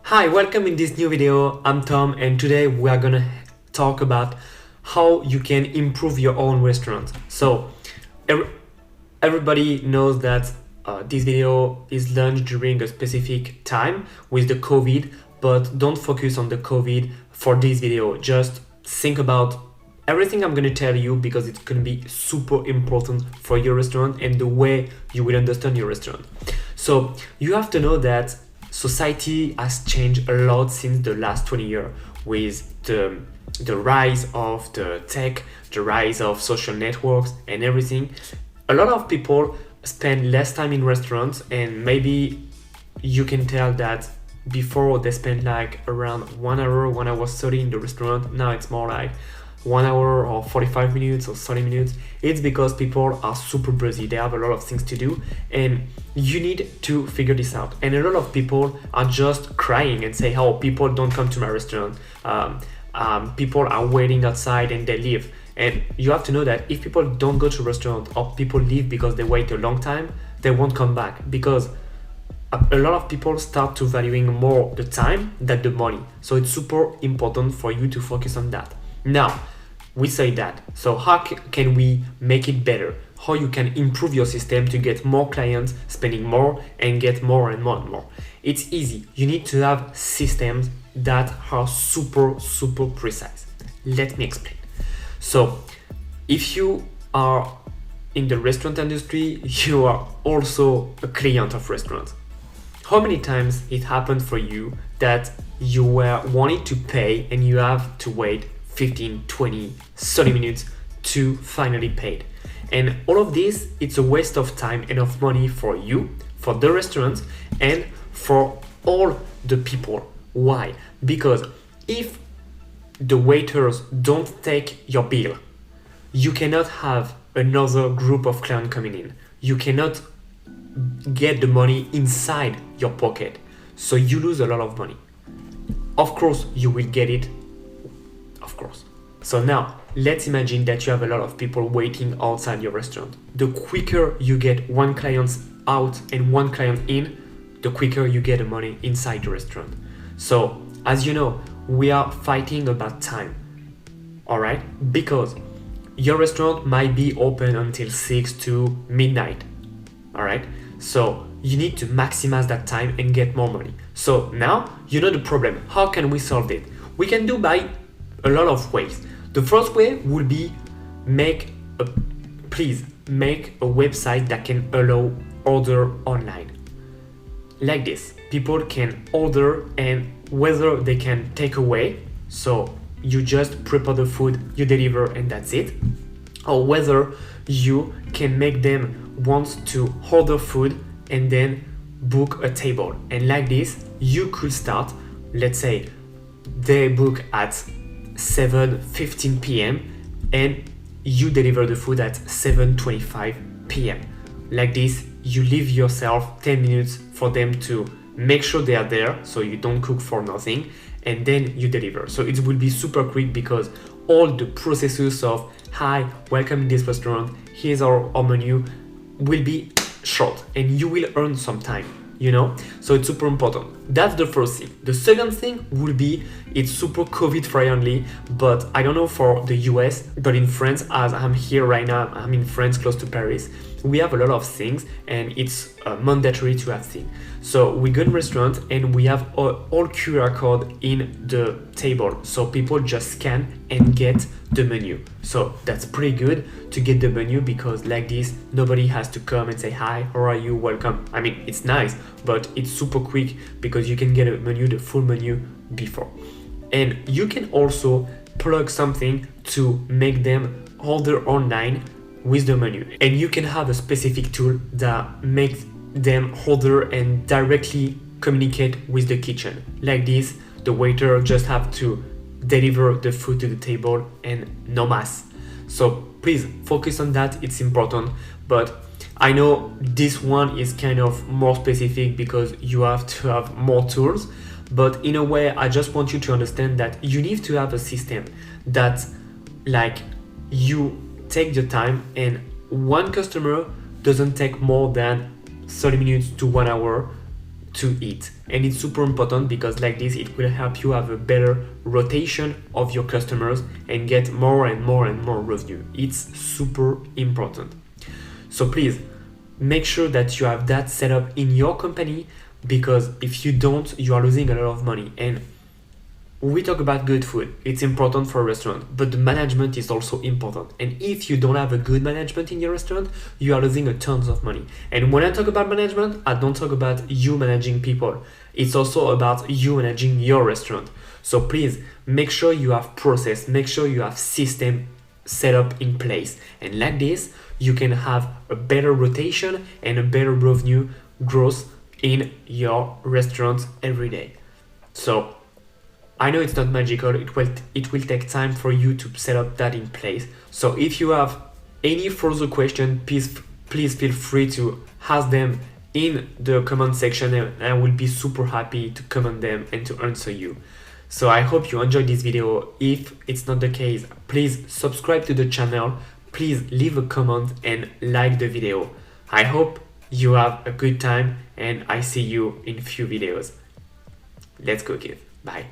Hi, welcome in this new video. I'm Tom and today we are gonna talk about how you can improve your own restaurant. So everybody knows that this video is launched during a specific time with the COVID, but don't focus on the COVID for this video. Just think about everything I'm gonna tell you because it's gonna be super important for your restaurant and the way you will understand your restaurant. So you have to know that society has changed a lot since the last 20 years with the rise of the tech, the rise of social networks and everything. A lot of people spend less time in restaurants, and maybe you can tell that before they spent like around 1 hour 30 in the restaurant. Now it's more like 1 hour or 45 minutes or 30 minutes. It's because people are super busy, they have a lot of things to do, and you need to figure this out. And a lot of people are just crying and say, oh, people don't come to my restaurant, people are waiting outside and they leave. And you have to know that if people don't go to a restaurant or people leave because they wait a long time, they won't come back, because a lot of people start to valuing more the time than the money. So it's super important for you to focus on that. Now, we say that. So how can we make it better? How you can improve your system to get more clients, spending more and get more and more and more? It's easy. You need to have systems that are super precise. Let me explain. So if you are in the restaurant industry, you are also a client of restaurants. How many times it happened for you that you were wanting to pay and you have to wait 15, 20, 30 minutes to finally pay? And all of this, it's a waste of time and of money for you, for the restaurant, and for all the people. Why? Because if the waiters don't take your bill, you cannot have another group of clients coming in. You cannot get the money inside your pocket. So you lose a lot of money. Of course, you will get it. Of course. So now, let's imagine that you have a lot of people waiting outside your restaurant. The quicker you get one client out and one client in, the quicker you get the money inside the restaurant. So, as you know, we are fighting about time, all right? Because your restaurant might be open until 6 to midnight, all right? So you need to maximize that time and get more money. So now you know the problem. How can we solve it? We can do by a lot of ways. The first way would be please make a website that can allow order online. Like this, people can order, and whether they can take away, so you just prepare the food, you deliver and that's it, or whether you can make them want to order food and then book a table. And like this, you could start, let's say they book at 7:15 p.m. and you deliver the food at 7:25 p.m. Like this, you leave yourself 10 minutes for them to make sure they are there, so you don't cook for nothing, and then you deliver. So it will be super quick because all the processes of, hi, welcome in this restaurant, here's our menu, will be short and you will earn some time, you know? So it's super important. That's the first thing. The second thing will be, it's super COVID friendly, but I don't know for the US, but in France, as I'm here right now, I'm in France, close to Paris, we have a lot of things and it's mandatory to have things. So we go to restaurant and we have all QR code in the table. So people just scan and get the menu. So that's pretty good to get the menu, because like this, nobody has to come and say, hi, how are you, welcome. I mean, it's nice, but it's super quick because you can get a menu, the full menu before. And you can also plug something to make them order online with the menu. And you can have a specific tool that makes them order and directly communicate with the kitchen. Like this, the waiter just have to deliver the food to the table and no mas. So please focus on that, it's important. But I know this one is kind of more specific because you have to have more tools, but in a way, I just want you to understand that you need to have a system that, like, you take the time and one customer doesn't take more than 30 minutes to 1 hour to eat. And it's super important because like this, it will help you have a better rotation of your customers and get more and more and more revenue. It's super important. So please make sure that you have that set up in your company, because if you don't, you are losing a lot of money. And we talk about good food, it's important for a restaurant, but the management is also important. And if you don't have a good management in your restaurant, you are losing a tons of money. And when I talk about management, I don't talk about you managing people. It's also about you managing your restaurant. So please make sure you have process, make sure you have system set up in place. And like this, you can have a better rotation and a better revenue growth in your restaurant every day. So I know it's not magical, it will take time for you to set up that in place. So if you have any further question, please feel free to ask them in the comment section, and I will be super happy to comment them and to answer you. So I hope you enjoyed this video. If it's not the case, please subscribe to the channel, please leave a comment and like the video. I hope you have a good time and I see you in few videos. Let's go, give. Bye.